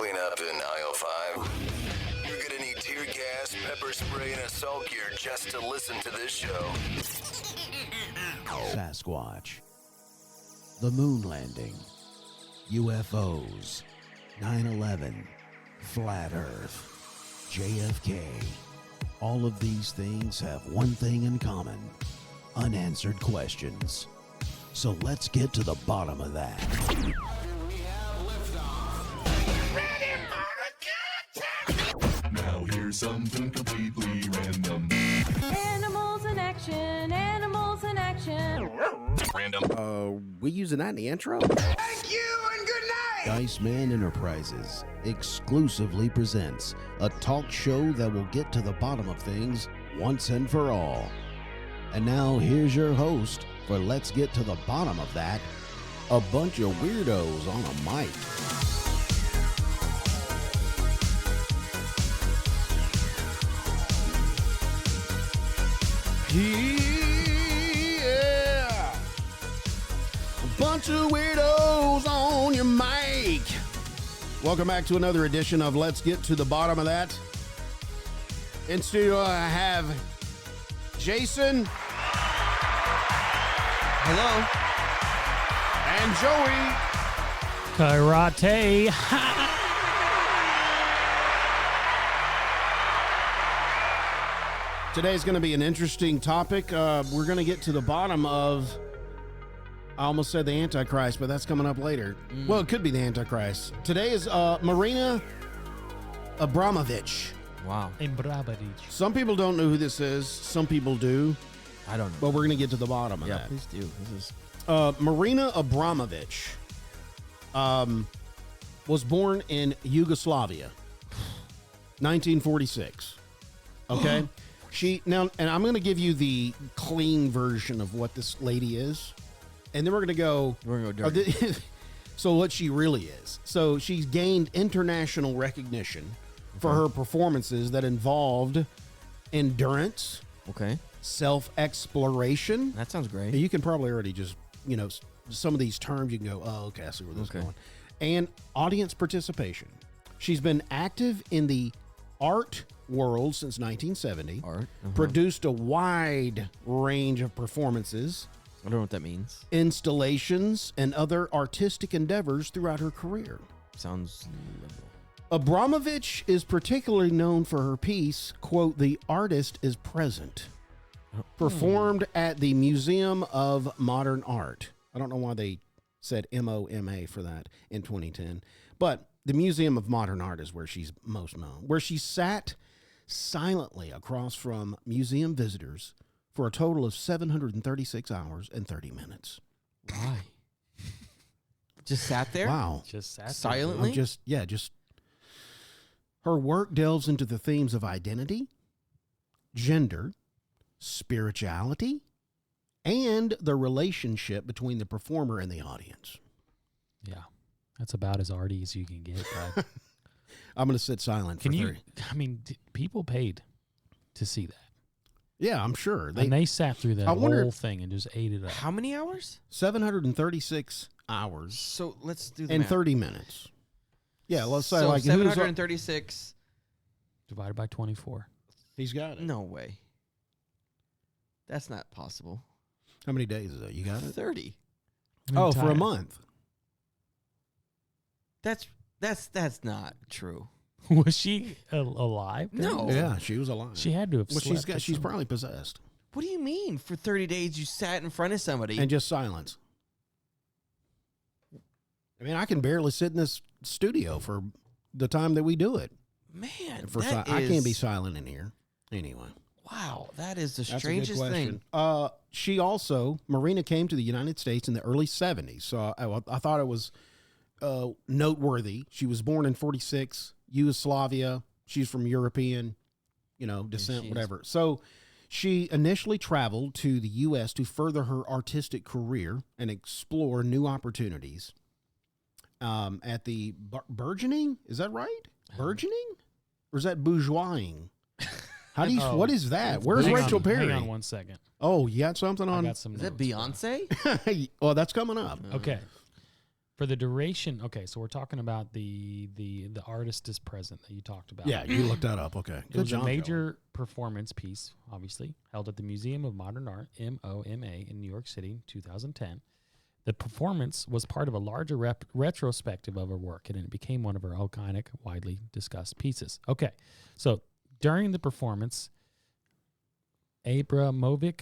clean up in aisle 5? You're gonna need tear gas, pepper spray, and assault gear just to listen to this show. Sasquatch, the moon landing, UFOs, 9/11, flat earth, JFK. All of these things have one thing in common: unanswered questions. So let's get to the bottom of that. Now here's something completely random. Animals in action, animals in action. Random. We using that in the intro? Thank you and good night! Dice Man Enterprises exclusively presents a talk show that will get to the bottom of things once and for all. And now here's your host for Let's Get to the Bottom of That, a bunch of weirdos on a mic. Yeah! A bunch of weirdos on your mic. Welcome back to another edition of Let's Get to the Bottom of That. In studio, I have Jason. Hello. And Joey. Karate. Today's going to be an interesting topic. We're going to get to the bottom of, I almost said the Antichrist, but that's coming up later. Well, it could be the Antichrist. Today is Marina Abramović. Wow. Abramovic. Some people don't know who this is. Some people do. I don't know. But we're going to get to the bottom of Yeah, that. please do. This is Marina Abramović was born in Yugoslavia, 1946. Okay? And I'm going to give you the clean version of what this lady is. And then we're going to go dirty. So what she really is. So she's gained international recognition for her performances that involved endurance, okay. self-exploration. That sounds great. You can probably already just, some of these terms you can go, oh, okay, I see where this is going. And audience participation. She's been active in the art world since 1970. Produced a wide range of performances. I don't know what that means. Installations and other artistic endeavors throughout her career. Sounds liberal. Abramović is particularly known for her piece, quote, "The Artist is Present," performed at the Museum of Modern Art. I don't know why they said MoMA for that in 2010, but the Museum of Modern Art is where she's most known, where she sat silently across from museum visitors for a total of 736 hours and 30 minutes. Why? Just sat there? Wow. Just sat silently? Just her work delves into the themes of identity, gender, spirituality, and the relationship between the performer and the audience. Yeah. That's about as arty as you can get, bro. I'm going to sit silent for 30. People paid to see that. Yeah, I'm sure. And they sat through that wonder- whole thing and just ate it up. How many hours? 736 hours So let's do the and math. 30 minutes. Yeah, let's say So like 736. Divided by 24. He's got it. No way. That's not possible. How many days is that? You got it? 30. Oh, for a month. That's not true. Was she alive? then? No. Yeah, she was alive. She had to have Well, slept. she's probably possessed. What do you mean? For 30 days you sat in front of somebody? And just silence. I mean, I can barely sit in this studio for the time that we do it. Man, I can't be silent in here. Anyway. Wow, that is the That's a good strangest question. thing. She also, Marina came to the United States in the early 70s. So I thought it was noteworthy. She was born in 46, Yugoslavia. She's from European, descent, whatever. So she initially traveled to the U.S. to further her artistic career and explore new opportunities. At the burgeoning, is that right? Burgeoning? Or is that bourgeoising? How do you? What is that? Where's Rachel Perry? Hang on 1 second. Oh, you got something on? I got some Is that notes. Beyonce? Well, that's coming up. Okay. For the duration, okay, so we're talking about the artist is present that you talked about. Yeah, you looked that up. Okay. It was a major performance piece, obviously, held at the Museum of Modern Art, MoMA, in New York City, 2010. The performance was part of a larger retrospective of her work, and it became one of her iconic, widely discussed pieces. Okay, so during the performance, Abramovic,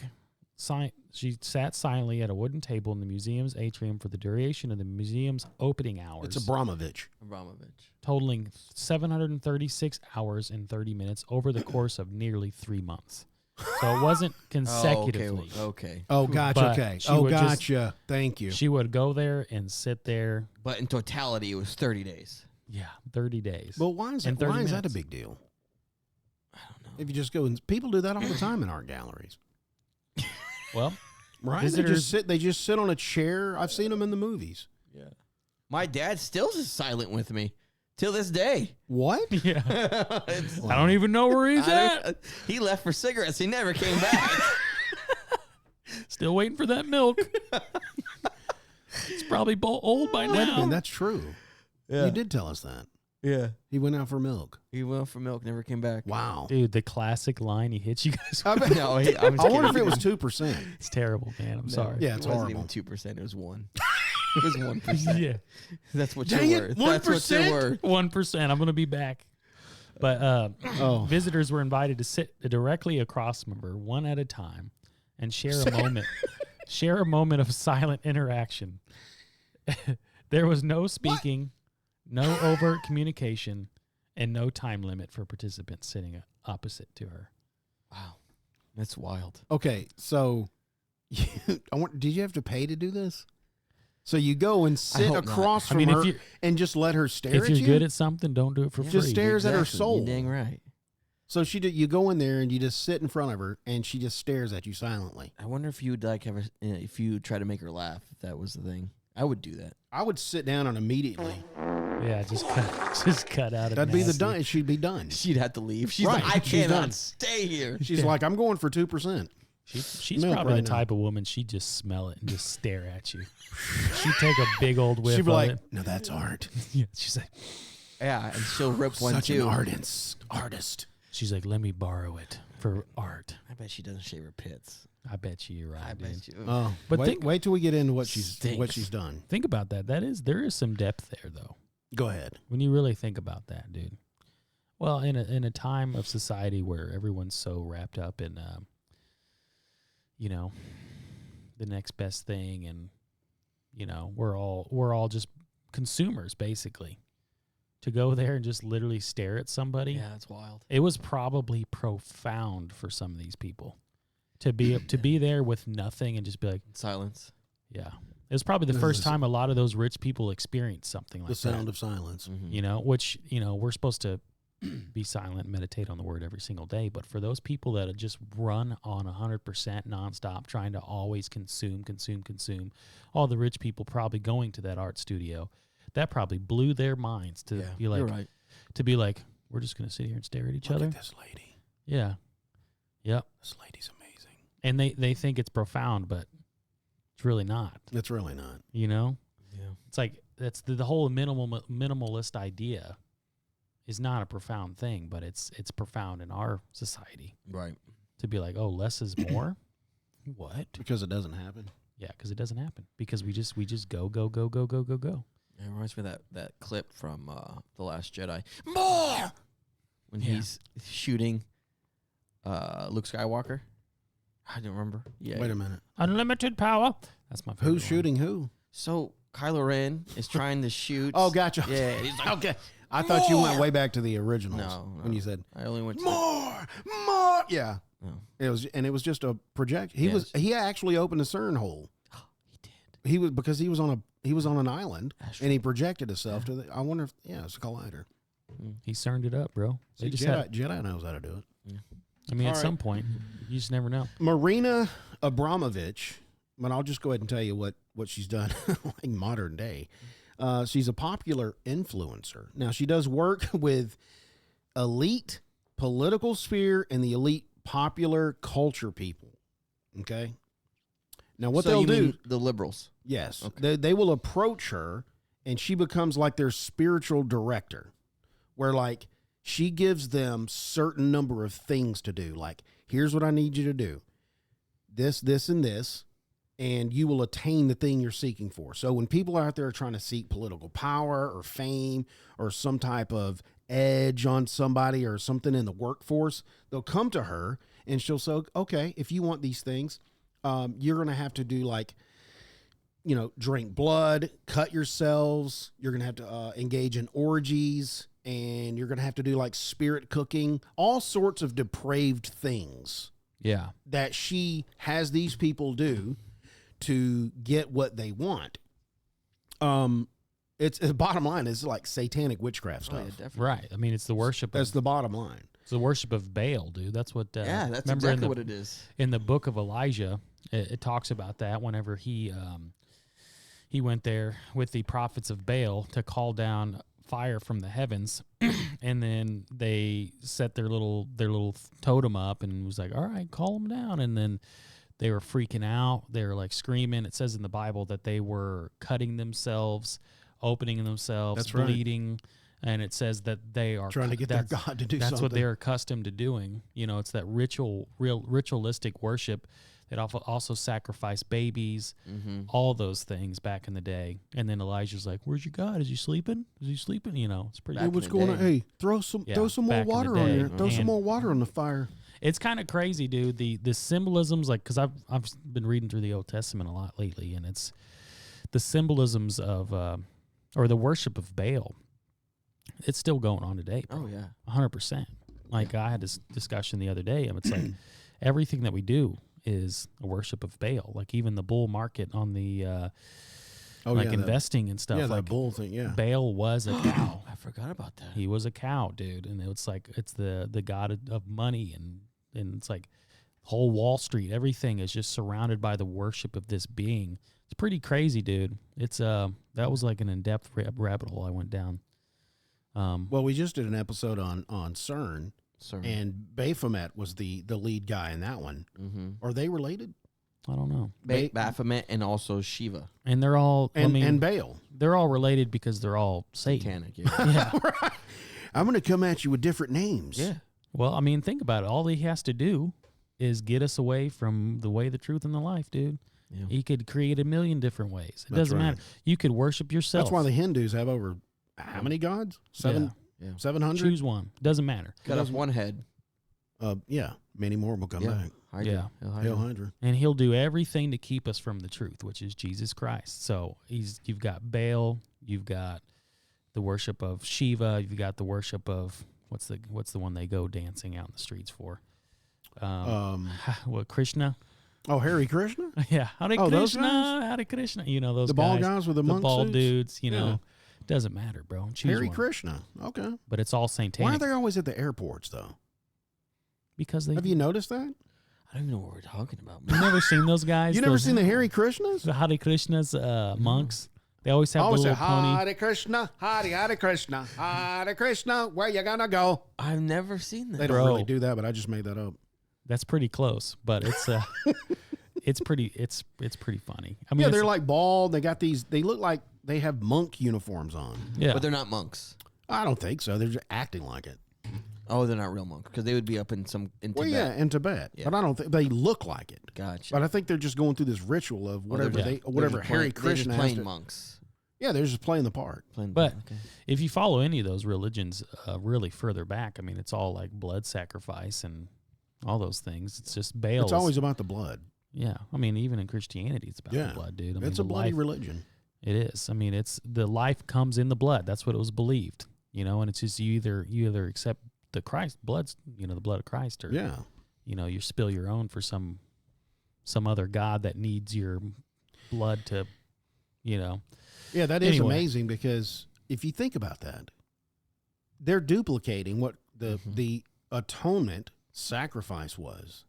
she sat silently at a wooden table in the museum's atrium for the duration of the museum's opening hours. It's Abramovic. Totaling 736 hours and 30 minutes over the course of nearly 3 months. So it wasn't consecutively. Okay. Oh, gotcha. But Okay. she Oh, would just- gotcha. Thank you. She would go there and sit there. But in totality, it was 30 days. Yeah, 30 days. But why is And that? 30 Why is that a minutes. big deal? I don't know. If you just go and people do that all the time in art galleries, Well, right? Visitors- They just sit on a chair. I've seen them in the movies. Yeah. My dad still is silent with me till this day. What? yeah. It's- I don't even know where he's I at. don't- he left for cigarettes. He never came back. Still waiting for that milk. It's probably old by Wait a now. minute, that's true. Yeah. You did tell us that. Yeah. He went out for milk. He went for milk, never came back. Wow. Dude, the classic line he hits you guys I, with. bet- No, I'm I wonder if kidding. it was 2%. It's terrible, man. I'm sorry. Yeah, it's it wasn't horrible. even 2%. It was 1. It was 1%. Yeah. That's what Dang you're it, worth. That's what 1%? you're worth. 1%. I'm going to be back. But Oh. visitors were invited to sit directly across from her, one at a time, and share a moment of silent interaction. There was no speaking, no overt communication, and no time limit for participants sitting opposite to her. Wow. That's wild. Okay, so did you have to pay to do this? So you go and sit hope not. across I from mean, her if you and just let her stare if at you're you? good at something, don't do it for Just free. stares at her Exactly. soul. You're dang right. So you go in there and you just sit in front of her and she just stares at you silently. I wonder if you would like have a, if you try to make her laugh. If that was the thing, I would do that. I would sit down and immediately. Yeah, just cut out. That'd be the done. She'd be done. She'd have to leave. She's Right, like, I she's cannot done. stay here. She's like, I'm going for 2%. She's Milk probably right the now. type of woman she'd just smell it and just stare at you. She'd take a big old whiff She'd be of like, it. no, that's art. Yeah, she's like, Yeah, and she'll rip one Such too. an artist. she's like, let me borrow it for art. I bet she doesn't shave her pits. I bet you're right, I dude. bet you. Oh, But wait, think- wait till we get into what Stinks. she's done. Think about that. There is some depth there, though. Go ahead. When you really think about that, dude. Well, in a time of society where everyone's so wrapped up in, the next best thing, and we're all just consumers basically. To go there and just literally stare at somebody, Yeah, that's wild. it was probably profound for some of these people to be there with nothing and just be like, Silence. yeah. It was probably the This first is- time a lot of those rich people experienced something like The sound that. of silence. Mhm. Which, we're supposed to be silent, meditate on the word every single day. But for those people that just run on 100% nonstop, trying to always consume, all the rich people probably going to that art studio, that probably blew their minds to Yeah, be like, you're right. we're just going to sit here and stare at each Look other. at this lady. Yeah. Yep. This lady's amazing. And they think it's profound, but it's really not, It's really not. Yeah. It's like that's the whole minimalist idea is not a profound thing, but it's profound in our society Right. to be like, oh, less is more. What? Because it doesn't happen. Yeah, because it doesn't happen. Because we just go. It reminds me of that clip from The Last Jedi. More! When Yeah. he's shooting Luke Skywalker. I don't remember. Yeah. Wait a minute. Unlimited power. That's my favorite. Who's shooting who? So Kylo Ren is trying to shoot. Oh, gotcha. Yeah. and he's like, Okay. I thought you went way back to the originals No, when no. you said I only went to more. Yeah. No. It was just a project. He actually opened a CERN hole. He did. He was on an island Astro. and he projected himself to the. I wonder if it's a collider. He cerned it up, bro. They See, just Jedi knows how to do it. I mean, All at right. some point, you just never know. Marina Abramović, but I'll just go ahead and tell you what she's done like modern day. She's a popular influencer. Now, she does work with elite political sphere and the elite popular culture people. Okay? Now, what So they'll you do, mean the liberals. yes, Okay. they will approach her and she becomes like their spiritual director, where like she gives them certain number of things to do. Like, here's what I need you to do. This, and this, and you will attain the thing you're seeking for. So when people are out there trying to seek political power or fame or some type of edge on somebody or something in the workforce, they'll come to her and she'll say, okay, if you want these things, you're going to have to do like, drink blood, cut yourselves. You're going to have to engage in orgies, and you're going to have to do like spirit cooking, all sorts of depraved things. Yeah. That she has these people do to get what they want. It's the bottom line is like satanic witchcraft stuff. Oh, yeah, definitely. Right. I mean, it's the worship. That's the bottom line. It's the worship of Baal, dude. That's what. Yeah, that's remember exactly what it is. In the book of Elijah, it talks about that whenever he went there with the prophets of Baal to call down fire from the heavens, and then they set their little totem up and was like, all right, call them down. And then they were freaking out. They were like screaming. It says in the Bible that they were cutting themselves, opening themselves, That's right. bleeding. And it says that they are Trying to get their God to do that's something. what they're accustomed to doing. It's that ritualistic worship. It also sacrificed babies, all those things back in the day. And then Elijah's like, "Where's your God? Is he sleeping? Is he sleeping?" It's pretty. Back What's in the going on? day. Hey, throw some more back in the water on day. there. Throw some And- more water on the fire. It's kind of crazy, dude. The symbolisms, like, because I've been reading through the Old Testament a lot lately, and it's the symbolisms of or the worship of Baal. It's still going on today. Bro. Oh, yeah. 100%. Like I had this discussion the other day, and it's like everything that we do is a worship of Baal. Like even the bull market on the investing and stuff. Yeah, like that bull thing. Yeah, Baal was a cow. I forgot about that. He was a cow, dude, and it's like it's the god of money, and it's like whole Wall Street. Everything is just surrounded by the worship of this being. It's pretty crazy, dude. It's that was like an in-depth rabbit hole I went down. Well, we just did an episode on CERN, Sorry. and Baphomet was the lead guy in that one. Are they related? I don't know. Baphomet and also Shiva. And they're all And Baal. they're all related because they're all Satan. Satanic, yeah. Yeah. I'm going to come at you with different names. Yeah. Well, I mean, think about it. All he has to do is get us away from the way, the truth, and the life, dude. Yeah. He could create a million different ways. It That's doesn't right. matter. You could worship yourself. That's why the Hindus have over how many gods? Yeah. 700? Choose one. Doesn't matter. Cut off one head. Yeah, many more will come back. Hydra. Yeah. Hail Hail Hydra. Hydra. And he'll do everything to keep us from the truth, which is Jesus Christ. So you've got Baal, you've got the worship of Shiva, you've got the worship of what's the one they go dancing out in the streets for? What, Krishna? Oh, Hare Krishna? Yeah, Hare Oh, those Krishna, guys? Hare Krishna. Those The bald guys with the monk bald suits? dudes. Yeah. Doesn't matter, bro. Choose Hare one. Krishna. Okay. But it's all satanic. Why are they always at the airports, though? Because they. Have you noticed that? I don't even know what we're talking about. You never seen those guys? You never Those- seen the Hare Krishnas? the Hare Krishna's monks? They always have Always the say, little pony. Hare Krishna, Hare Krishna, Hare Krishna, where you gonna go? I've never seen that. They don't Bro. really do that, but I just made that up. That's pretty close, but it's it's pretty funny. I mean, Yeah, it's- they're like bald. They got these, they look like they have monk uniforms on. yeah. But they're not monks. I don't think so. They're just acting like it. Oh, they're not real monks because they would be up in Well, Tibet. yeah, in Tibet. Yeah. But I don't think they look like it. Gotcha. But I think they're just going through this ritual of Well, they're whatever just- whatever they're just Hare playing- they're just Krishna has playing to. monks. Yeah, they're just playing the part. But Okay. if you follow any of those religions really further back, I mean, it's all like blood sacrifice and all those things. It's just Baal. It's always about the blood. yeah. I mean, even in Christianity, it's about Yeah. the blood, dude. I mean, It's a the bloody life, religion. It is. I mean, it's the life comes in the blood. That's what it was believed, and it's just you either accept the Christ blood's, the blood of Christ, or Yeah. you spill your own for some other god that needs your blood to, Yeah, that is Anyway. amazing because if you think about that, they're duplicating what Mm-hmm. the atonement sacrifice was.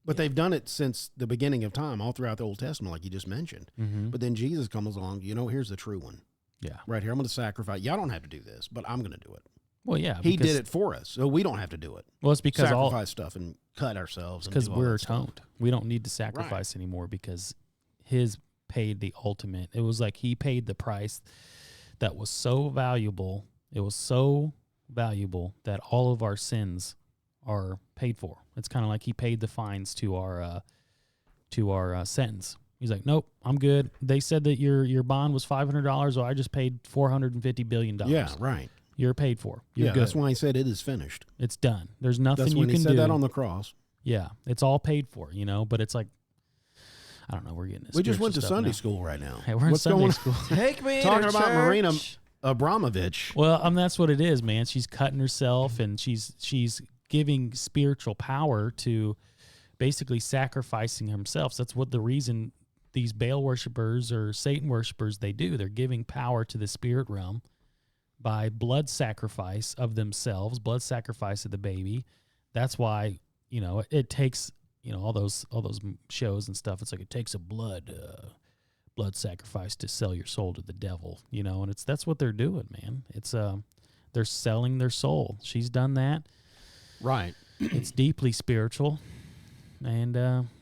But they've done it since the beginning of time, all throughout the Old Testament, like you just mentioned. Mm-hmm. But then Jesus comes along, here's the true one. Yeah. Right here, I'm going to sacrifice. Y'all don't have to do this, but I'm going to do it. Well, yeah. He because- did it for us, so we don't have to do it. Well, it's because Sacrifice stuff and cut ourselves. and because do all we're that stuff. atoned. We don't need to sacrifice anymore because his paid the ultimate. It was like he paid the price that was so valuable. It was so valuable that all of our sins are paid for. It's kind of like he paid the fines to our sentence. He's like, nope, I'm good. They said that your bond was $500. Well, I just paid $450 billion. Yeah, right. You're paid for. You're good. That's why he said it is finished. It's done. There's nothing That's you when can he do. said that on the cross. Yeah, it's all paid for, but it's like, I don't know. We're getting this. We just went to Sunday school right now. Hey, we're in Sunday school. Take me Talking to about church. Marina Abramović. Well, that's what it is, man. She's cutting herself, and she's giving spiritual power to basically sacrificing themselves. That's what the reason these Baal worshipers or Satan worshipers, they do. They're giving power to the spirit realm by blood sacrifice of themselves, blood sacrifice of the baby. That's why, it takes, all those shows and stuff. It's like it takes a blood sacrifice to sell your soul to the devil, and that's what they're doing, man. It's they're selling their soul. She's done that. Right. It's deeply spiritual. And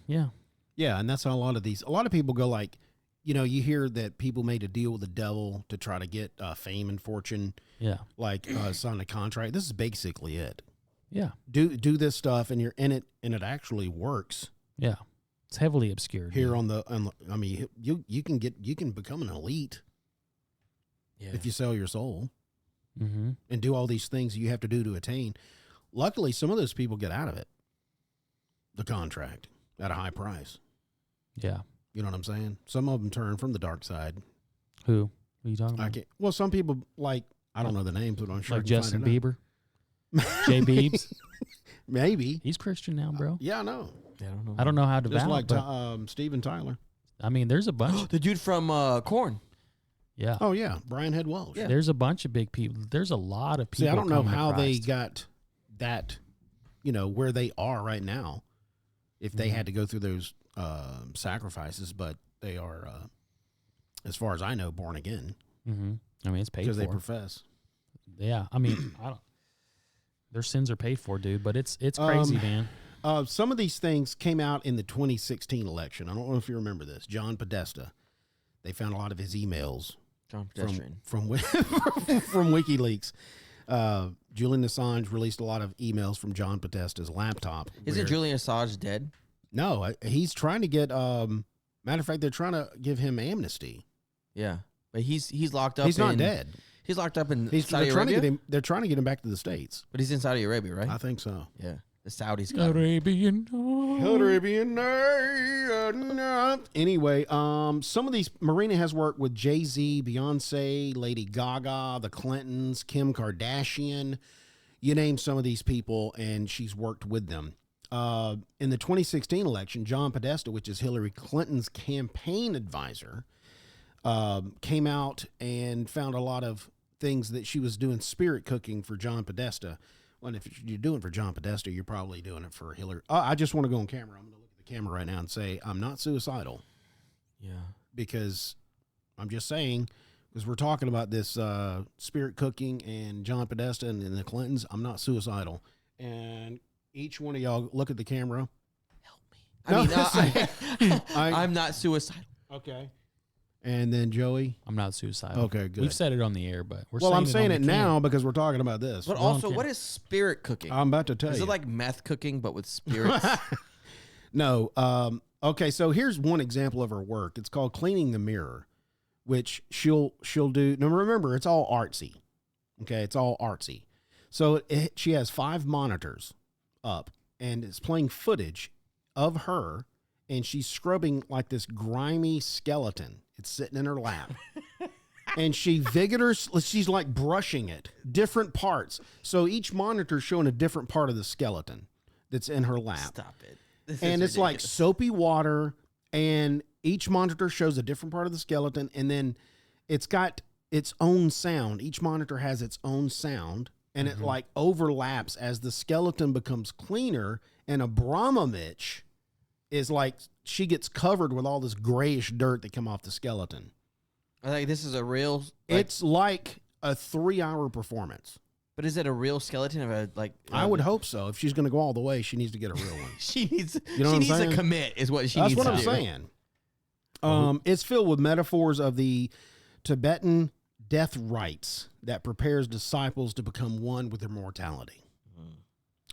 yeah. Yeah, and that's how a lot of people go like, you hear that people made a deal with the devil to try to get fame and fortune. Yeah. Like sign a contract. This is basically it. Yeah. Do this stuff and you're in it and it actually works. Yeah. It's heavily obscured. Here on the you can become an elite if you sell your soul and do all these things you have to do to attain. Luckily, some of those people get out of it. The contract at a high price. Yeah. You know what I'm saying? Some of them turn from the dark side. Who are you talking about? Well, some people I don't know the names, but I'm sure like I can Justin find it Bieber, Jay Biebs. Maybe He's Christian now, bro. Yeah, I know. Yeah, I don't know. I don't know how to Just devout, like but Steven Tyler. I mean, there's a bunch. The dude from Korn. Yeah. Oh yeah, Brian Head Welsh. Yeah. There's a bunch of big people. There's a lot of people. See, I don't know coming to how they Christ. got that, where they are right now. If they had to go through those sacrifices, but they are, as far as I know, born again Mm-hmm. I mean, it's paid because for. they profess. Yeah. I mean, their sins are paid for, dude. But it's crazy, man. Some of these things came out in the 2016 election. I don't know if you remember this. John Podesta. They found a lot of his emails John Pedestrian. from WikiLeaks. Julian Assange released a lot of emails from John Podesta's laptop. Isn't Julian Assange dead? No, he's trying to get. Matter of fact, they're trying to give him amnesty. Yeah, but he's locked up. He's not dead. He's locked up in They're Saudi trying to Arabia. get him. They're trying to get him back to the States. But he's in Saudi Arabia, right? I think so. Yeah, the Saudis got him. Arabian. Anyway, some of these Marina has worked with Jay-Z, Beyonce, Lady Gaga, the Clintons, Kim Kardashian. You name some of these people, and she's worked with them. In the 2016 election, John Podesta, which is Hillary Clinton's campaign advisor, came out and found a lot of things that she was doing spirit cooking for John Podesta. Well, if you're doing it for John Podesta, you're probably doing it for Hillary. I just want to go on camera. I'm going to look at the camera right now and say I'm not suicidal. Yeah. Because I'm just saying, because we're talking about this spirit cooking and John Podesta and the Clintons, I'm not suicidal. And each one of y'all look at the camera. Help me. I- I'm not suicidal. Okay. And then Joey. I'm not suicidal. Okay, good. We've said it on the air, but we're Well, I'm saying on it the now can. because we're talking about this. But Well, I don't also, care. what is spirit cooking? I'm about to tell Is you. it like meth cooking but with spirits? No. Okay, so here's one example of her work. It's called cleaning the mirror, which she'll do. Now remember, it's all artsy. Okay, it's all artsy. So she has 5 monitors up, and it's playing footage of her, and she's scrubbing like this grimy skeleton. It's sitting in her lap. And she's like brushing it, different parts. So each monitor's showing a different part of the skeleton that's in her lap. Stop it. This And is it's like ridiculous. soapy water, and each monitor shows a different part of the skeleton, and then it's got its own sound. Each monitor has its own sound, and it like overlaps as the skeleton becomes cleaner, and Abramović is like, she gets covered with all this grayish dirt that come off the skeleton. I think this is a real. It's like a 3-hour performance. But is it a real skeleton of a like? I would hope so. If she's going to go all the way, she needs to get a real one. She needs. You know what she I'm needs saying? to commit. Is what she That's needs what to I'm do. saying. It's filled with metaphors of the Tibetan death rites that prepares disciples to become one with their mortality.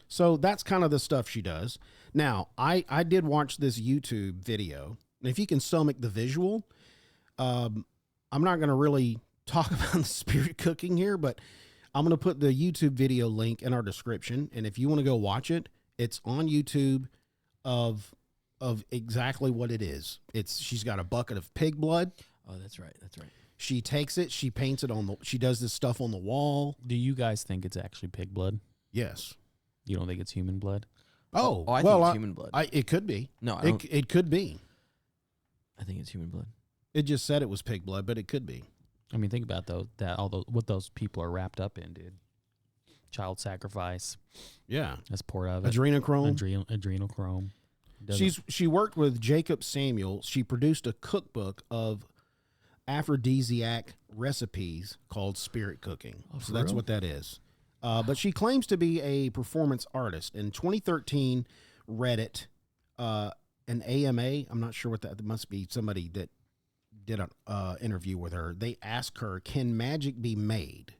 So that's kind of the stuff she does. Now, I did watch this YouTube video. And if you can stomach the visual, I'm not going to really talk about the spirit cooking here, but I'm going to put the YouTube video link in our description. And if you want to go watch it, it's on YouTube of exactly what it is. She's got a bucket of pig blood. Oh, that's right. That's right. She takes it, she paints it she does this stuff on the wall. Do you guys think it's actually pig blood? Yes. You don't think it's human blood? Oh, I think it's human blood. It could be. No, I don't. It could be. I think it's human blood. It just said it was pig blood, but it could be. I mean, think about what those people are wrapped up in, dude. Child sacrifice. Yeah. That's poured out of it. Adrenochrome. Adrenochrome. She worked with Jacob Samuel. She produced a cookbook of aphrodisiac recipes called Spirit Cooking. So that's what that is. But she claims to be a performance artist. In 2013, Reddit, an AMA, I'm not sure what that must be, somebody that did an interview with her. They asked her, can magic be made?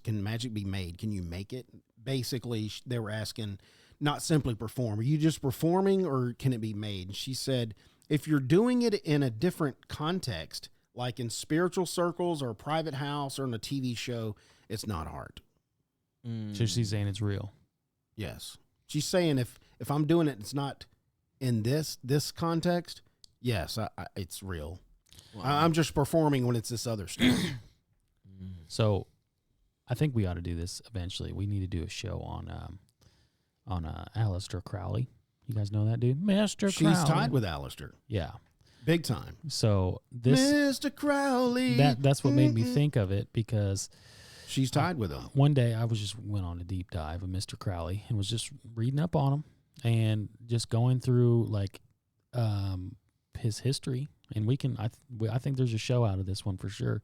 Can magic be made? Can you make it? Basically, they were asking, not simply perform. Are you just performing or can it be made? And she said, if you're doing it in a different context, like in spiritual circles or a private house or in a TV show, it's not art. So she's saying it's real. Yes. She's saying if I'm doing it, it's not in this context. Yes, it's real. Wow. I'm just performing when it's this other stuff. So I think we ought to do this eventually. We need to do a show on Aleister Crowley. You guys know that dude? Mr. Crowley. She's tied with Aleister. Yeah. Big time. So this Mr. Crowley. That's what made me think of it, because she's tied with him. One day I went on a deep dive of Mr. Crowley and was just reading up on him and just going through like his history. And I think there's a show out of this one for sure.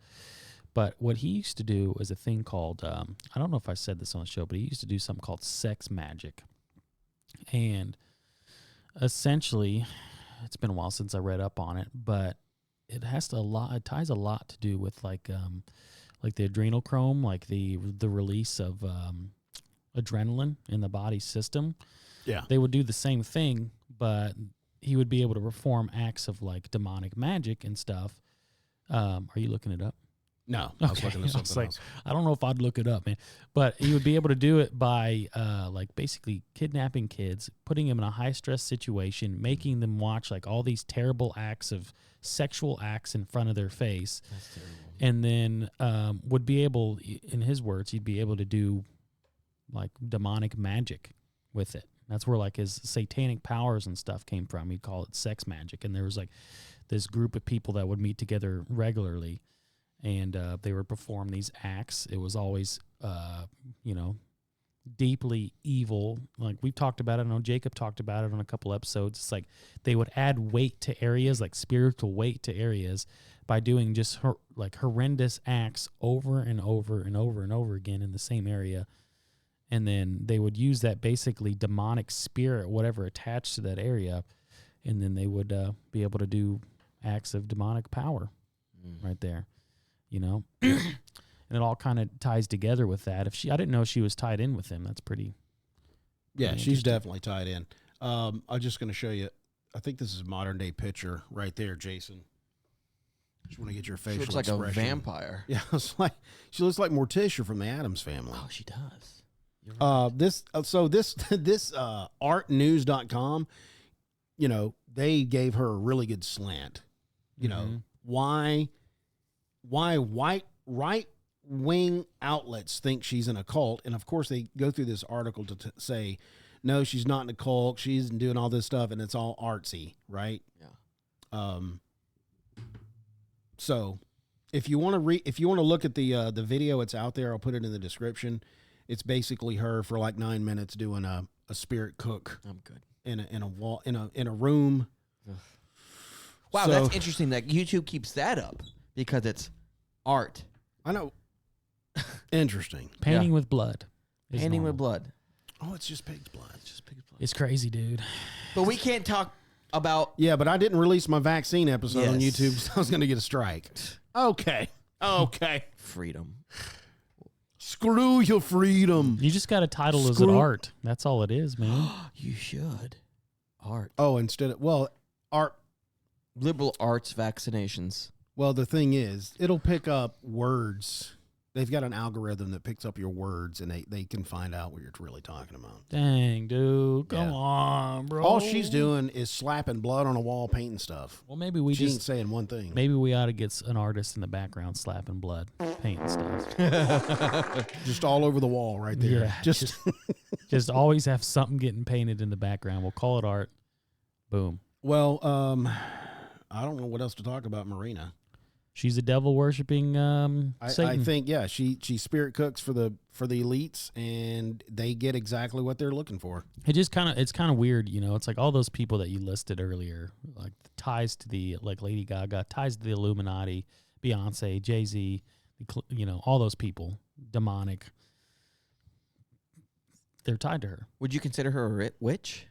But what he used to do is a thing called, I don't know if I said this on the show, but he used to do something called sex magic. And essentially, it's been a while since I read up on it, but it ties a lot to do with like the adrenochrome, like the release of adrenaline in the body system. Yeah. They would do the same thing, but he would be able to perform acts of like demonic magic and stuff. Are you looking it up? No, I was looking at something else. I don't know if I'd look it up, man. But he would be able to do it by like basically kidnapping kids, putting them in a high stress situation, making them watch like all these terrible acts of sexual acts in front of their face. That's terrible. And then would be able, in his words, he'd be able to do like demonic magic with it. That's where like his satanic powers and stuff came from. He'd call it sex magic. And there was like this group of people that would meet together regularly, and they would perform these acts. It was always, deeply evil. Like we've talked about it. I know Jacob talked about it on a couple episodes. It's like they would add weight to areas, like spiritual weight to areas, by doing just horrendous acts over and over and over and over again in the same area. And then they would use that basically demonic spirit, whatever attached to that area, and then they would be able to do acts of demonic power right there, and it all kind of ties together with that. I didn't know she was tied in with him. That's pretty. Yeah, she's definitely tied in. I'm just going to show you. I think this is a modern day picture right there, Jason. Just want to get your facial expression. She looks like a vampire. Yeah, she looks like Morticia from the Addams Family. Oh, she does. Right. This artnews.com, they gave her a really good slant. Why right wing outlets think she's in a cult, and of course they go through this article to say, no, she's not in a cult. She's doing all this stuff, and it's all artsy, right? Yeah. So if you want to look at the video, it's out there. I'll put it in the description. It's basically her for like 9 minutes doing a spirit cook. I'm good. In a room. Wow, so, that's interesting that YouTube keeps that up because it's art. I know. Interesting. Painting with blood. Painting with blood. Oh, it's just pig's blood. It's crazy, dude. But we can't talk about. Yeah, but I didn't release my vaccine episode on YouTube, so I was going to get a strike. Okay. Okay. Freedom. Screw your freedom. You just got a title as an Screw- art. That's all it is, man. You should. Art. Oh, instead of, well, art. Liberal arts vaccinations. Well, the thing is, it'll pick up words. They've got an algorithm that picks up your words, and they can find out what you're really talking about. Dang, dude. Come Yeah. on, bro. All she's doing is slapping blood on a wall, painting stuff. Well, maybe we She ain't just saying one thing. maybe we ought to get an artist in the background slapping blood, painting stuff. Just all over the wall right there. Yeah, Just Just always have something getting painted in the background. We'll call it art. Boom. well, I don't know what else to talk about Marina. She's a devil worshiping I Satan. think she spirit cooks for the elites, and they get exactly what they're looking for. it's kind of weird, you know. It's like all those people that you listed earlier, like ties to the like Lady Gaga, ties to the Illuminati, Beyonce, Jay-Z, you know, all those people, demonic. They're tied to her. Would you consider her a witch?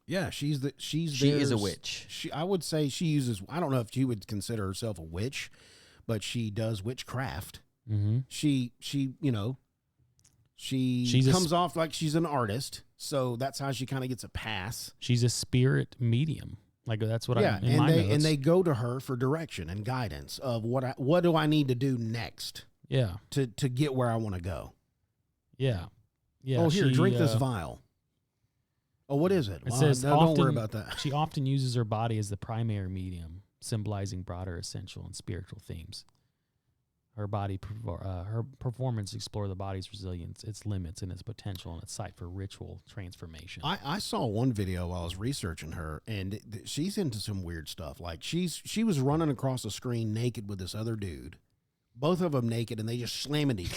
Yeah, she is a theirs. witch. I would say she uses. I don't know if she would consider herself a witch, but she does witchcraft. Mm-hmm. She comes off like she's an artist, so that's how she kind of gets a pass. She's a spirit medium. Like that's what Yeah, I in my notes. and they go to her for direction and guidance of what do I need to do next yeah. to get where I want to go. Yeah. Yeah. Oh, here, she, drink this vial. Oh, what is it? It Well, says don't worry often- about that. She often uses her body as the primary medium, symbolizing broader essential and spiritual themes. Her her performance explore the body's resilience, its limits, and its potential, and its site for ritual transformation. I saw one video while I was researching her, and she's into some weird stuff. Like she was running across the screen naked with this other dude, both of them naked, and they just slam into each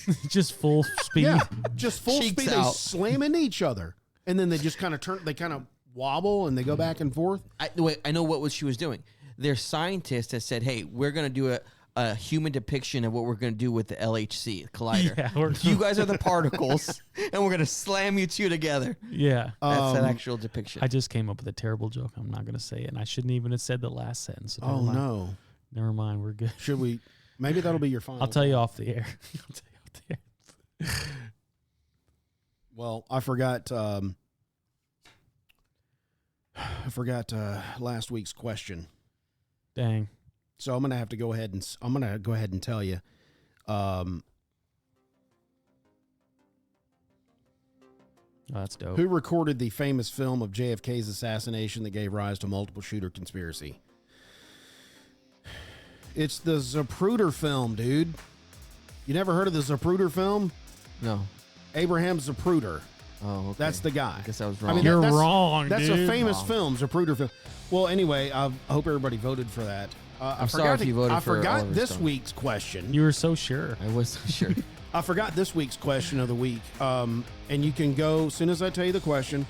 other. Just full speed. Yeah, just full Cheeks speed. They out. slam into each other, and then they just kind of turn. They kind of wobble, and they go back and forth. I know what she was doing. Their scientists have said, "Hey, we're going to do a human depiction of what we're going to do with the LHC collider. Yeah, you guys are the particles, and we're going to slam you two together." Yeah. That's an actual depiction. I just came up with a terrible joke. I'm not going to say it, and I shouldn't even have said the last sentence. So Oh never mind. no! Never mind. We're good. Should we? Maybe that'll be your final. I'll tell you off the air. I'll tell you off the air. Well, I forgot. Last week's question. Dang. So I'm gonna have to go ahead and tell you. Oh, that's dope. Who recorded the famous film of JFK's assassination that gave rise to multiple shooter conspiracy? It's the Zapruder film, dude. You never heard of the Zapruder film? no. Abraham Zapruder. Oh, okay. That's the guy. I guess I was I wrong. mean, You're that's- wrong, That's dude. a famous Wrong. film, Zapruder film. Well, anyway, I hope everybody voted for that. I'm sorry if you voted I for forgot Oliver this Stone. week's question. You were so sure. I wasn't sure. I forgot this week's question of the week. And you can go, as soon as I tell you the question,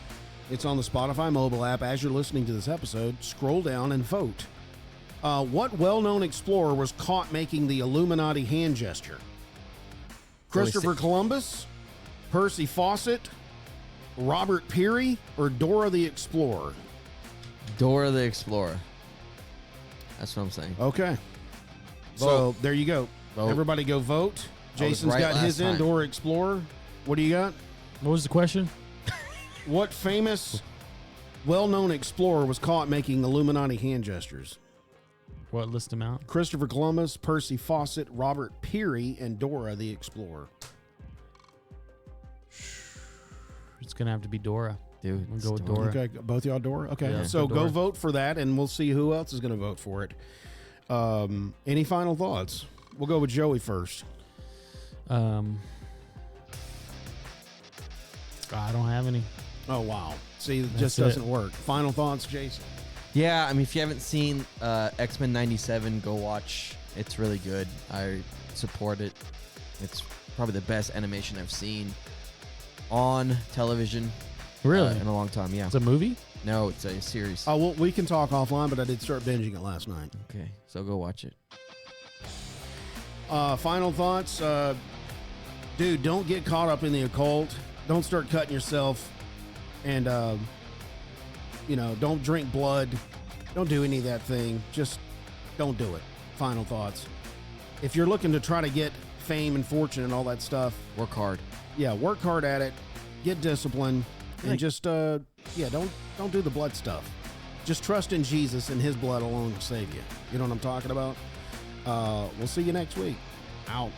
it's on the Spotify mobile app. As you're listening to this episode, scroll down and vote. What well-known explorer was caught making the Illuminati hand gesture? Christopher Columbus, Percy Fawcett, Robert Peary, or Dora the Explorer? Dora the Explorer. That's what I'm saying. Okay. So Vote. there you go. Vote. Everybody go vote. I was Jason's right got last his in. time. Dora Explorer. What do you got? What was the question? What famous, well-known explorer was caught making Illuminati hand gestures? What, list them out? Christopher Columbus, Percy Fawcett, Robert Peary, and Dora the Explorer. It's going to have to be Dora. Dude, We'll go with Dora. Dora. Okay, both y'all Dora? Okay, Yeah, so go go Dora. vote for that, and we'll see who else is going to vote for it. Any final thoughts? We'll go with Joey first. I don't have any. Oh, wow. See, it That's just it. doesn't work. Final thoughts, Jason? Yeah, I mean, if you haven't seen X-Men 97, go watch. It's really good. I support it. It's probably the best animation I've seen on television Really? in a long time. Yeah. It's a movie? No, it's a series. Oh, well, we can talk offline, but I did start binging it last night. Okay, so go watch it. Final thoughts, dude. Don't get caught up in the occult. Don't start cutting yourself, and don't drink blood. Don't do any of that thing. Just don't do it. Final thoughts. if you're looking to try to get fame and fortune and all that stuff, Work hard. yeah, work hard at it, get discipline, and just don't do the blood stuff. Just trust in Jesus and his blood alone to save you. You know what I'm talking about? We'll see you next week. Out.